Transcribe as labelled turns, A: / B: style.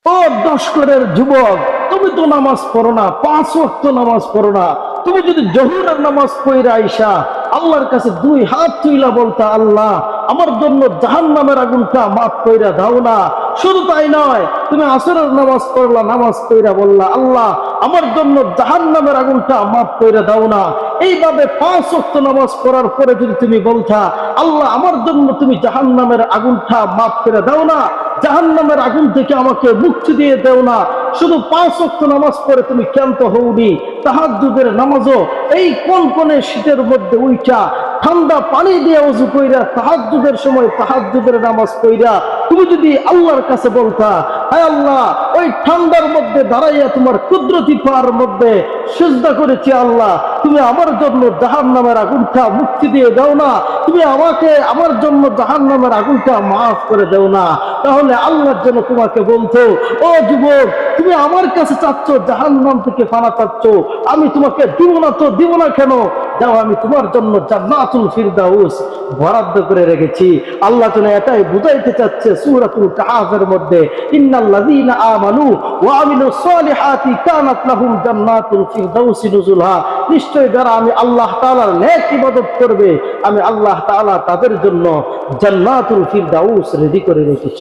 A: ও দশকরের যুবক, তুমি তো নামাজ পড়ো না, 5 ওয়াক্ত নামাজ পড়ো না। তুমি যদি জোহরের নামাজ পড়ে আইসা আল্লাহর কাছে 2 হাত তুইলা বলতা, আল্লাহ আমার জন্য জাহান্নামের আগুনটা মাফ কইরা দাও না। শুধু তাই নয়, তুমি আসরের নামাজ পড়লা, নামাজ পড়া বললা, আল্লাহ আমার জন্য জাহান্নামের আগুনটা মাফ কইরা দাও না। এইভাবে 5 ওয়াক্ত নামাজ পড়ার পরে যদি তুমি বলতা, আল্লাহ আমার জন্য তুমি জাহান্নামের আগুনটা মাফ করে দাও না, জাহান্নামের আগুন থেকে আমাকে মুক্তি দিয়ে দেও না। শুধু 5 ওয়াক্ত নামাজ পড়ে তুমি ক্লান্ত হওনি, তাহাজ্জুদের নামাজও এই কনকনে শীতের মধ্যে উইঠা ঠান্ডা পানি দিয়ে ওযু কইরা তাহাজ্জুদের সময় তাহাজ্জুদের নামাজ পড়া তুমি যদি আল্লাহর কাছে বলতা, হায় আল্লাহ ওই ঠান্ডার মধ্যে দাঁড়াইয়া তোমার কুদরতি পার মধ্যে সিজদা করেছি, আল্লাহ তুমি আমার জন্য জাহান্নামের আগুনটা মুক্তি দিয়ে দাও না, তুমি আমাকে আমার জন্য জাহান্নামের আগুনটা মাফ করে দাও না। তাহলে আল্লাহর জন্য তোমাকে বলতো, ও যুবক তুমি আমার কাছে চাচ্ছ জাহান্নাম থেকে ফানা চাচ্ছ, আমি তোমাকে দিব না তো দিব না কেন, যাও আমি তোমার জন্য জান্নাতুল ফিরদাউস বরাদ্দ করে রেখেছি। আল্লাহ যেন এটাই বুঝাইতে চাচ্ছে সূরাতুল কাহফের মধ্যে, ইন্নাল্লাযীনা আমানু ওয়া আমিলুস সালিহাতি কানাত লাহুম জান্নাতুল ফিরদাউসি নুজুলা। নিশ্চয় যারা আমি আল্লাহ তাআলার নেক ইবাদত করবে, আমি আল্লাহ তাআলা তাদের জন্য জান্নাতুল ফিরদাউস রেডি করে রেখেছি।